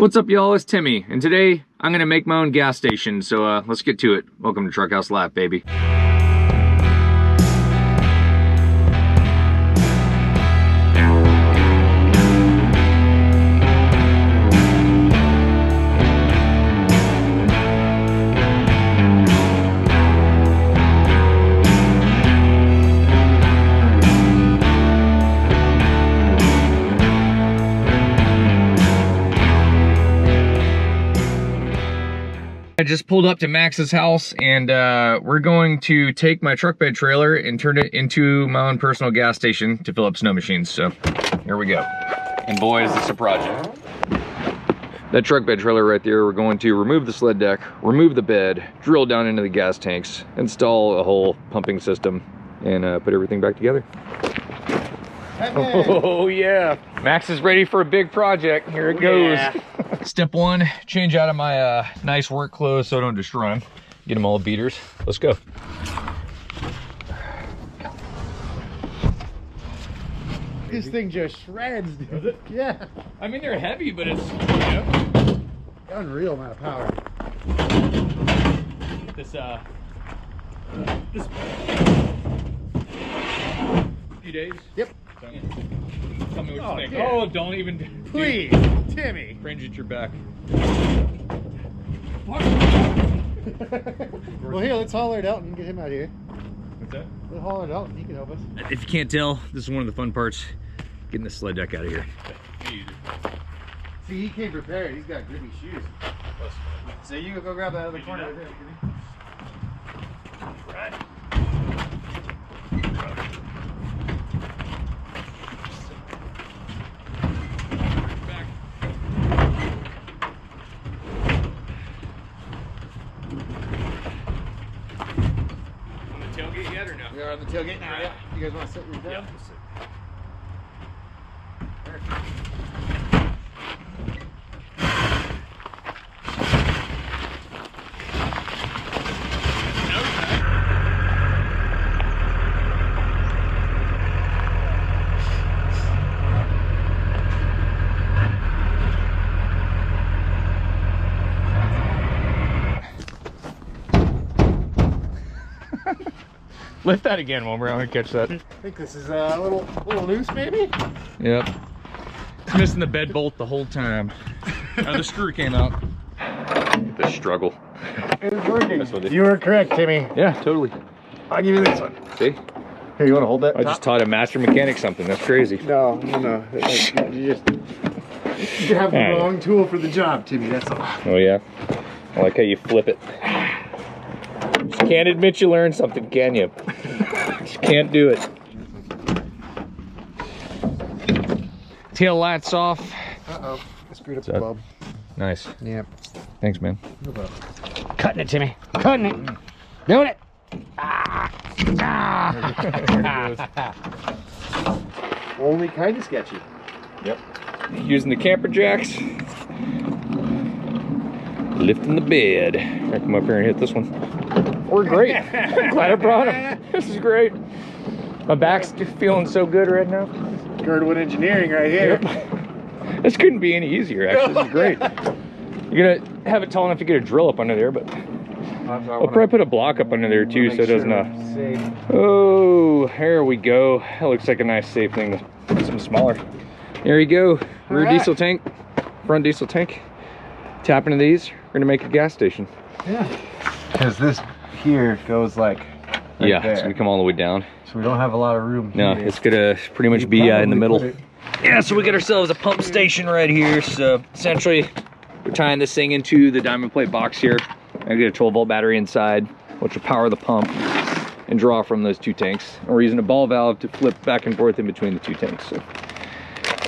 What's up, y'all? It's Timmy, and today I'm gonna make my own gas station, so let's get to it. Welcome to Truck House Life, baby. I just pulled up to Max's house, and we're going to take my truck bed trailer and turn it into my own personal gas station to fill up snow machines. So here we go. And boy, is this a project. That truck bed trailer right there, we're going to remove the sled deck, remove the bed, drill down into the gas tanks, install a whole pumping system, and put everything back together. Oh yeah, Max is ready for a big project. Here it goes. Yeah. Step one, change out of my nice work clothes so I don't destroy them. Get them all beaters. Let's go. This thing just shreds, dude. Does it? Yeah. I mean, they're heavy, but it's, you know, unreal amount of power. This few days. Yep. Tell me what you think. Yeah. Oh, don't even. Please, Timmy. Cringe at your back. Well, here, let's haul it out and get him out of here. What's that? We'll haul it out and he can help us. If you can't tell, this is one of the fun parts, getting the sled deck out of here. See, he came prepared. He's got grippy shoes. So you go grab that other corner right there, Timmy. Right. Yet or no? We are on the tailgate now, yeah. You guys want to sit down? Yeah. Lift that again, Wilbur. I'm gonna catch that. I think this is a little loose, maybe? Yep. It's missing the bed bolt the whole time. The screw came out. The struggle. It was working. You were correct, Timmy. Yeah, totally. I'll give you this one. See? Here, you want to hold that? I just taught a master mechanic something. That's crazy. No. You have the wrong tool for the job, Timmy. That's all. Oh yeah. I like how you flip it. Just can't admit you learned something, can you? Just can't do it. Tail lights off. Uh-oh. I screwed up the bulb. Nice. Yep. Thanks, man. No problem. Cutting it, Timmy. Cutting it. Doing it. Only kind of sketchy. Yep. Using the camper jacks. Lifting the bed. I come up here and hit this one. We're great. I'm glad I brought them. This is great. My back's feeling so good right now. Girdwood Engineering right here. Yep. This couldn't be any easier, actually. This is great. You're gonna have it tall enough to get a drill up under there, but I'll probably put a block up under there too, so it doesn't. Oh, there we go. That looks like a nice, safe thing to put something smaller. There you go. Rear diesel tank, front diesel tank. Tap into these. We're gonna make a gas station. Yeah. Because this here goes like. Right yeah, there. it's gonna come all the way down. So we don't have a lot of room. No, it's gonna pretty much be in the middle. Yeah, so we got ourselves a pump station right here. So essentially, we're tying this thing into the diamond plate box here. I get a 12-volt battery inside, which will power the pump and draw from those two tanks. And we're using a ball valve to flip back and forth in between the two tanks. So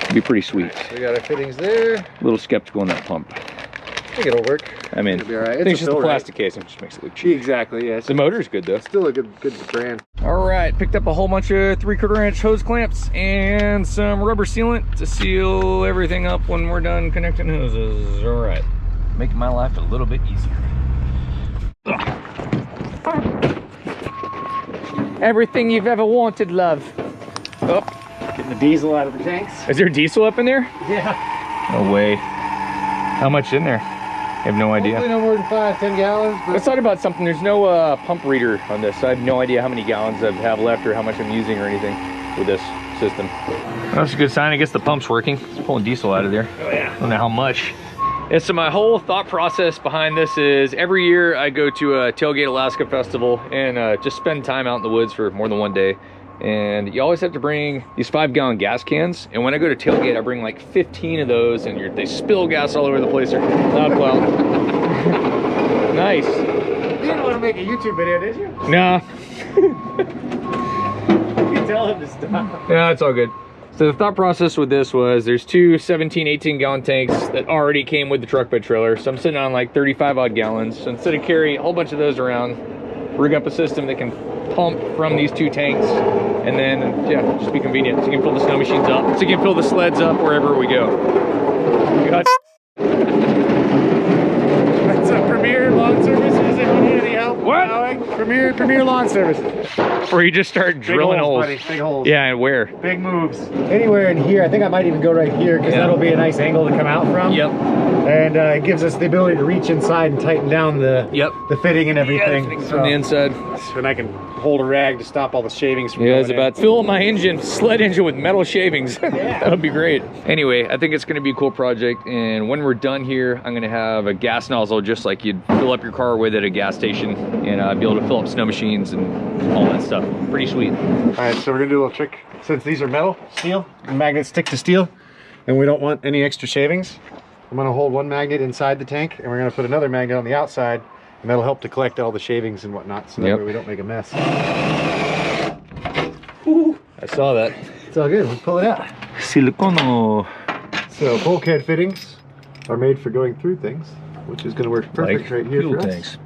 it'll be pretty sweet. So we got our fittings there. A little skeptical on that pump. I think it'll work. I mean, it'll be all right. I think it's just the plastic casing, just makes it look cheap. Exactly, yeah. The motor's good though. Still a good brand. All right, picked up a whole bunch of 3/4 inch hose clamps and some rubber sealant to seal everything up when we're done connecting hoses. All right, making my life a little bit easier. Everything you've ever wanted, love. Oh, Getting the diesel out of the tanks. Is there diesel up in there? Yeah. No way. How much in there? I have no idea. Hopefully no more than 5-10 gallons. But Let's talk about something. There's no pump reader on this. So I have no idea how many gallons I have left or how much I'm using or anything with this system. That's a good sign. I guess the pump's working. It's pulling diesel out of there. Oh yeah. I don't know how much. And so my whole thought process behind this is every year I go to a Tailgate Alaska festival and just spend time out in the woods for more than one day. And you always have to bring these 5-gallon gas cans. And when I go to Tailgate, I bring like 15 of those and they spill gas all over the place. They're loud cloud. Nice. you didn't want to make a YouTube video, did you? Nah. You tell him to stop. Yeah, it's all good. So the thought process with this was there's two 17, 18 gallon tanks that already came with the truck bed trailer. So I'm sitting on like 35 odd gallons. So instead of carrying a whole bunch of those around, rig up a system that can pump from these two tanks and then, yeah, just be convenient. So you can fill the snow machines up. So you can fill the sleds up wherever we go. God. What's up, Premier Lawn Services? If you need any help? What? Premier Lawn Services. Or you just start drilling holes. Buddy. Big holes. Yeah, and where? Big moves. Anywhere in here. I think I might even go right here because that'll be a nice angle to come out from. Yep. And it gives us the ability to reach inside and tighten down the fitting and everything. Yeah, from the inside. And I can hold a rag to stop all the shavings from Yeah, it's about to fill up my engine, sled engine with metal shavings. Yeah. That'll be great. Anyway, I think it's gonna be a cool project. And when we're done here, I'm gonna have a gas nozzle just like you'd fill up your car with at a gas station and be able to fill up snow machines and all that stuff. Pretty sweet. All right, so we're gonna do a little trick. Since these are metal, steel, and magnets stick to steel, and we don't want any extra shavings, I'm gonna hold one magnet inside the tank and we're gonna put another magnet on the outside, and that'll help to collect all the shavings and whatnot, so that way we don't make a mess. Ooh, I saw that. It's all good, let's pull it out. Silicono. So bulkhead fittings are made for going through things, which is gonna work perfect right here for us.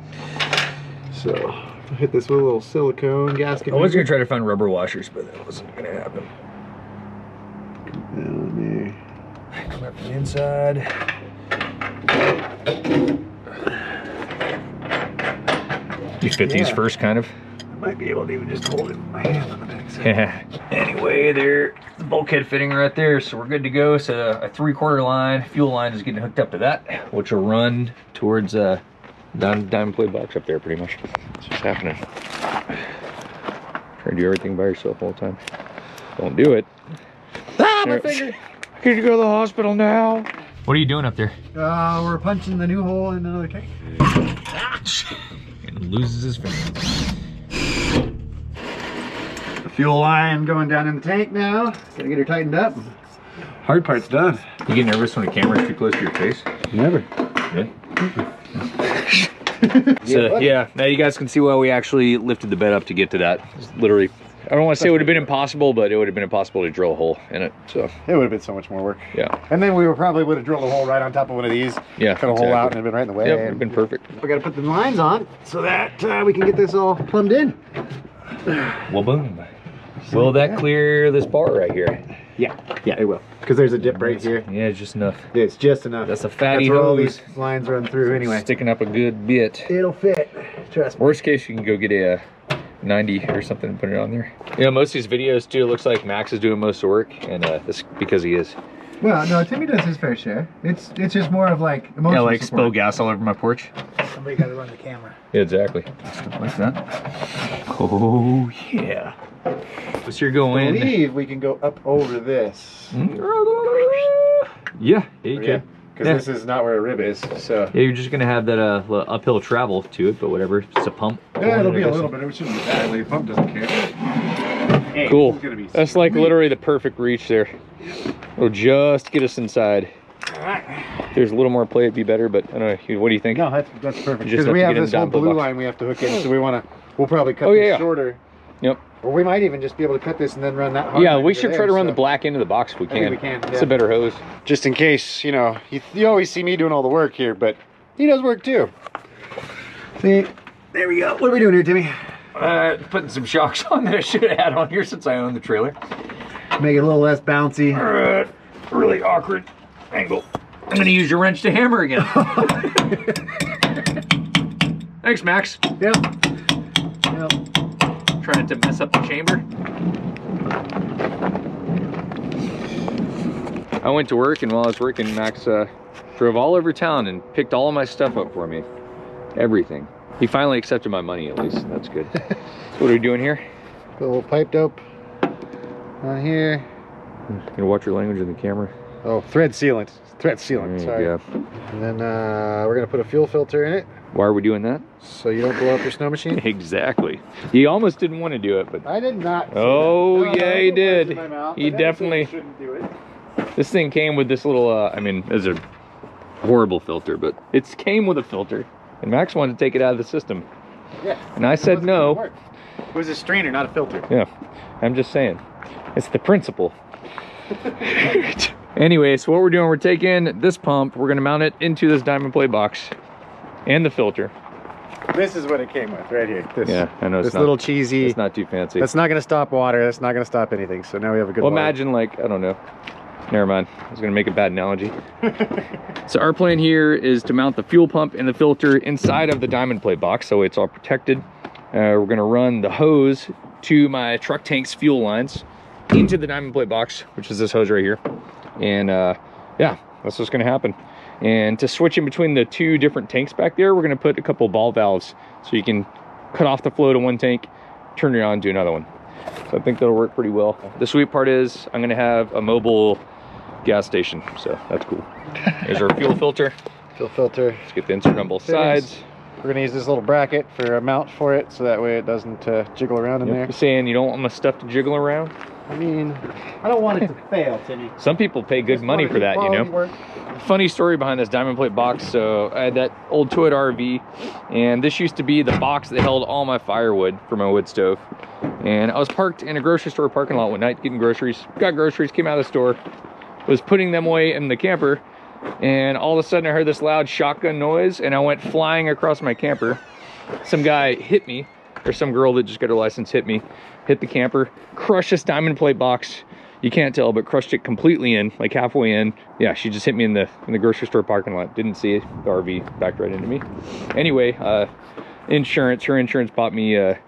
So, I'll hit this with a little silicone gasket. I was gonna try to find rubber washers, but that wasn't gonna happen. Down there. Come up the inside. You fit these first, kind of? I might be able to even just hold it with my hand on the back side. Yeah. Anyway, there, the bulkhead fitting right there, so we're good to go. So a 3/4 line, fuel line is getting hooked up to that, which will run towards diamond plate box up there, pretty much. It's just happening. Try to do everything by yourself all the time. Don't do it. Ah, my finger! Could you go to the hospital now? What are you doing up there? We're punching the new hole in another tank. And loses his finger. The fuel line going down in the tank now. Gotta get her tightened up. Hard part's done. You get nervous when the camera's too close to your face? Never. Really? So yeah, now you guys can see why we actually lifted the bed up to get to that. It's literally, I don't want to say it would have been impossible, but it would have been impossible to drill a hole in it. So it would have been so much more work. Yeah. And then we probably would have drilled a hole right on top of one of these. Yeah. Cut a hole out and it'd been right in the way. Yeah, it would have been perfect. We got to put the lines on so that we can get this all plumbed in. Well, boom. Will that clear this bar right here? Yeah, it will. Because there's a dip right here. Yeah, it's just enough. Yeah, it's just enough. That's a fatty That's where all hose. these lines run through anyway. Sticking up a good bit. It'll fit. Trust me. Worst case, you can go get a 90 or something and put it on there. You know, most of these videos too, it looks like Max is doing most of the work, and that's because he is. Well, no, Timmy does his fair share. It's just more of like emotional Yeah, like support. spill gas all over my porch. Somebody got to run the camera. Yeah, exactly. What's that? Oh yeah. So you're going. I believe we can go up over this. Yeah, you can. Because this is not where a rib is, so. Yeah, you're just gonna have that little uphill travel to it, but whatever. It's a pump. Yeah, it'll be a little bit. It shouldn't be bad. The pump doesn't care. Hey, Cool. This is gonna be That's like sweet. literally the perfect reach there. It'll just get us inside. If there's a little more play, it'd be better, but I don't know. What do you think? No, that's perfect. You just Because have we to have get in this whole down to the blue box. line we have to hook in, so we'll probably cut this shorter. Yep. Or we might even just be able to cut this and then run that hard. Yeah, we should try to run the black into the box if we I can. think we can, It's yeah. a better hose. Just in case, you know, you always see me doing all the work here, but he does work too. See, there we go. What are we doing here, Timmy? Putting some shocks on that I should have had on here since I own the trailer. Make it a little less bouncy. Really awkward angle. I'm gonna use your wrench to hammer again. Thanks, Max. Yep. Trying to mess up the chamber. I went to work, and while I was working, Max Drove all over town and picked all of my stuff up for me. Everything. He finally accepted my money, at least. That's good. So what are we doing here? Put a little pipe dope on here. Gonna watch your language in the camera. Oh, thread sealant. Thread sealant, sorry. Yeah. And then we're gonna put a fuel filter in it. Why are we doing that? So you don't blow up your snow machine? Exactly. He almost didn't want to do it, but... I did not. Oh, yeah, he did. He definitely... shouldn't do it. This thing came with this little, I mean, it's a horrible filter, but it came with a filter. And Max wanted to take it out of the system. Yeah. And I said no. It was a strainer, not a filter. Yeah, I'm just saying. It's the principle. Anyway, so what we're doing, we're taking this pump, we're gonna mount it into this diamond plate box and the filter. This is what it came with, right here. This, yeah, I know. This little cheesy. It's not too fancy. That's not gonna stop water. That's not gonna stop anything. So now we have a good Well, water. imagine like, I don't know. Never mind. I was gonna make a bad analogy. So our plan here is to mount the fuel pump and the filter inside of the diamond plate box, so it's all protected. We're gonna run the hose to my truck tank's fuel lines into the diamond plate box, which is this hose right here. And yeah, that's what's gonna happen. And to switch in between the two different tanks back there, we're gonna put a couple ball valves so you can cut off the flow to one tank, turn it on to another one. So I think that'll work pretty well. The sweet part is I'm gonna have a mobile gas station, so that's cool. There's our fuel filter. Fuel filter. Let's get the insert on both sides. We're gonna use this little bracket for a mount for it, so that way it doesn't jiggle around in there. You're saying you don't want my stuff to jiggle around? I mean, I don't want it to fail, Timmy. Some people pay good money for that, you know. Work. Funny story behind this diamond plate box. So I had that old Toyota RV, and this used to be the box that held all my firewood for my wood stove. And I was parked in a grocery store parking lot one night getting groceries. Got groceries, came out of the store, was putting them away in the camper, and all of a sudden I heard this loud shotgun noise, and I went flying across my camper. Some guy hit me, or some girl that just got her license hit me, hit the camper, crushed this diamond plate box. You can't tell, but crushed it completely in, like halfway in. Yeah, she just hit me in the grocery store parking lot. Didn't see it. The RV backed right into me. Anyway, insurance. Her insurance bought me a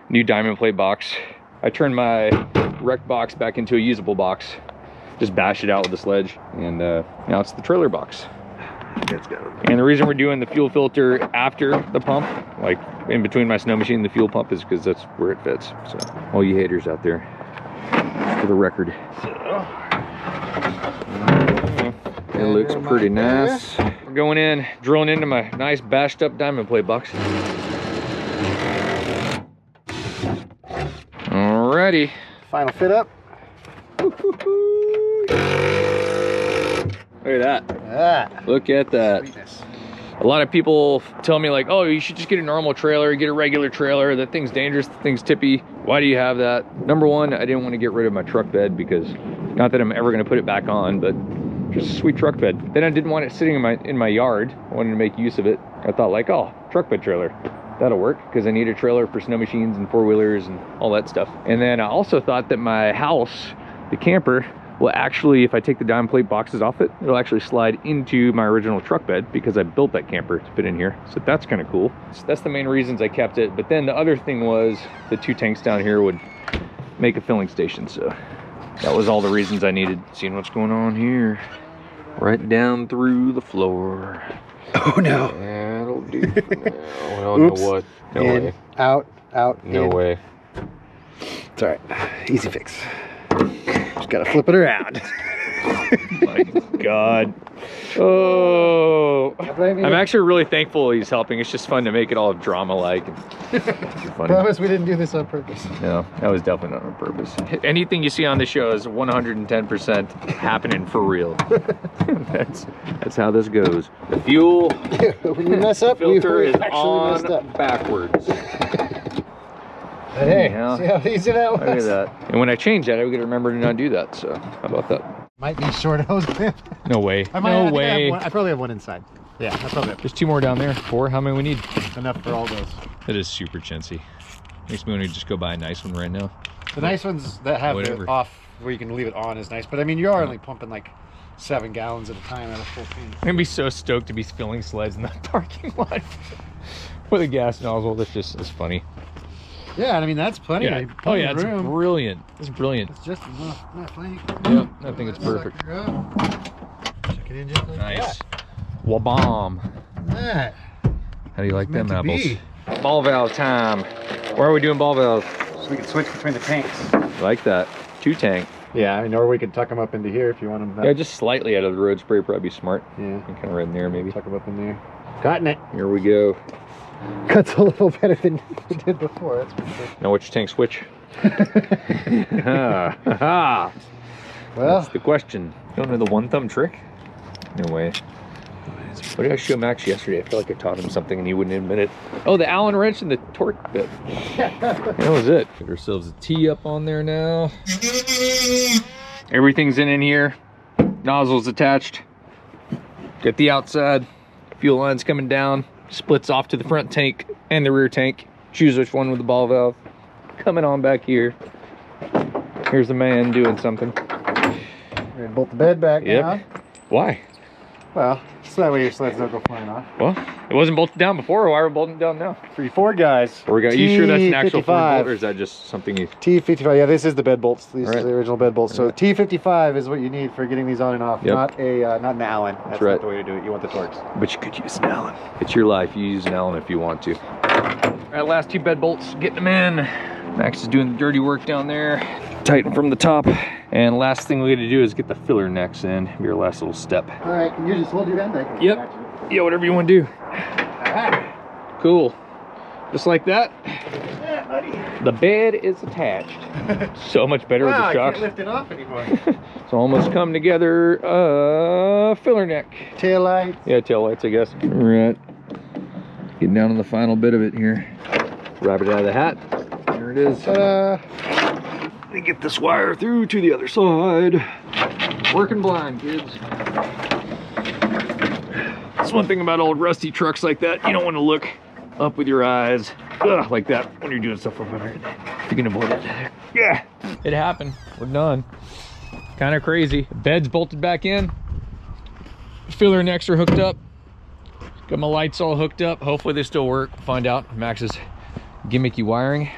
new diamond plate box. I turned my wrecked box back into a usable box. Just bashed it out with a sledge, and now it's the trailer box. Let's go. And the reason we're doing the fuel filter after the pump, like in between my snow machine and the fuel pump, is because that's where it fits. So all you haters out there, for the record. It looks pretty nice. We're going in, drilling into my nice bashed up diamond plate box. Alrighty. Final fit up. Look at that. Ah, Look at that. sweetness. A lot of people tell me like, oh, you should just get a normal trailer, get a regular trailer. That thing's dangerous, the thing's tippy. Why do you have that? Number one, I didn't want to get rid of my truck bed, because not that I'm ever going to put it back on, but just a sweet truck bed. Then I didn't want it sitting in my yard. I wanted to make use of it. I thought like, oh, truck bed trailer. That'll work, because I need a trailer for snow machines and four-wheelers and all that stuff. And then I also thought that my house, the camper, will actually, if I take the diamond plate boxes off it, it'll actually slide into my original truck bed, because I built that camper to fit in here. So that's kind of cool. So that's the main reasons I kept it. But then the other thing was the two tanks down here would make a filling station. So that was all the reasons I needed. Seeing what's going on here. Right down through the floor. Oh no. That'll do. No, no, no what? No in, way. Out, out, No in. way. It's all right. Easy fix. Just gotta flip it around. My God. Oh. I'm actually really thankful he's helping. It's just fun to make it all drama-like. Promise we didn't do this on purpose. No, that was definitely not on purpose. Anything you see on the show is 110% happening for real. That's how this goes. The fuel When you mess up, filter is actually messed on up. backwards. But hey, Yeah. see how easy that was? Look at that. And when I change that, I would remember to not do that. So how about that? Might be short hose clamp. No way. I No way. I probably have one inside. Yeah, I probably have There's two more down there. Four. How many we need? enough for all those. That is super chintzy. Makes me want to just go buy a nice one right now. The nice ones that have Whatever. it off, where you can leave it on, is nice. But I mean, you're only pumping like 7 gallons at a time out of full tank. I'm gonna be so stoked to be filling sleds in that parking lot with a gas nozzle. That's just, it's funny. Yeah, and I mean that's plenty. Yeah. Plenty Oh yeah, of it's room. brilliant. It's brilliant. It's just enough. Not plenty. Yeah, I think it's perfect. Check it in just like Nice. that. Wabam. That. How do you like them Meant to apples? be. Ball valve time. Why are we doing ball valves? So we can switch between the tanks. Like that. 2 tank. Yeah, I mean, or we can tuck them up into here if you want them. Yeah, just slightly out of the road spray would probably be smart. Yeah. And kind of right in there maybe. Tuck them up in there. Cutting it. Here we go. Cuts a little better than we did before, that's for sure. Now which tank switch? Well, that's the question. You don't know the one thumb trick? No way. What did I show Max yesterday? I feel like I taught him something and he wouldn't admit it. Oh, the Allen wrench and the torque bit. That was it. Get ourselves a T up on there now. Everything's in here. Nozzle's attached. Get the outside. Fuel line's coming down. Splits off to the front tank and the rear tank. Choose which one with the ball valve. Coming on back here. Here's the man doing something. We're gonna bolt the bed back now. Why? Well, so that way your sleds don't go flying off. Well, it wasn't bolted down before. Why are we bolting it down now? For you Ford guys. Are you sure that's an actual Ford T55. bolt, or is that just something you... T55, yeah, this is the bed bolts. These Right. are the original bed bolts. So T55 is what you need for getting these on and off, Yep. not an Allen. That's right. not the way to do it. You want the torques. But you could use an Allen. It's your life. You use an Allen if you want to. All right, last 2 bed bolts. Getting them in. Max is doing the dirty work down there. Tighten from the top. And last thing we got to do is get the filler necks in. Be our last little step. All right, can you just hold your hand? I can Yep. catch you. Yeah, whatever you want to do. All right. Cool. Just like that. Yeah, buddy. The bed is attached. So much better with Wow, the I shocks. can't lift it off anymore. It's almost come together. Filler neck. Tail lights. Yeah, tail lights, I guess. All right. Getting down to the final bit of it here. Wrap it out of the hat. There it is. Ta-da. Let me get this wire through to the other side. Working blind, kids. That's one thing about old rusty trucks like that. You don't want to look up with your eyes like that when you're doing stuff over there. If you can avoid it. Yeah, it happened. We're done. Kind of crazy. Bed's bolted back in. Filler necks are hooked up. Got my lights all hooked up. Hopefully they still work. Find out. Max's gimmicky wiring.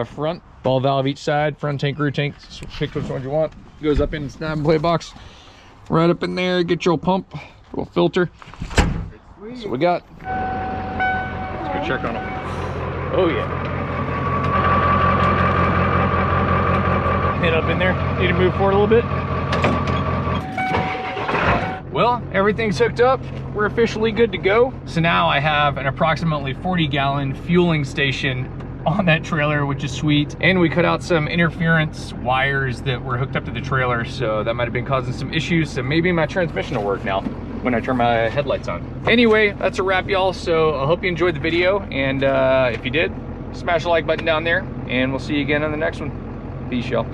Front ball valve each side. Front tank, rear tank. So pick which one you want. Goes up in the snap and play box. Right up in there. Get your pump. Little filter. That's what we got. Let's go check on them. Oh yeah. Head up in there. Need to move forward a little bit. Well, everything's hooked up. We're officially good to go. So now I have an approximately 40-gallon fueling station on that trailer, which is sweet. And we cut out some interference wires that were hooked up to the trailer, so that might have been causing some issues. So maybe my transmission will work now when I turn my headlights on. Anyway, that's a wrap, y'all. So I hope you enjoyed the video, and if you did, smash the like button down there, and we'll see you again on the next one. Peace, y'all.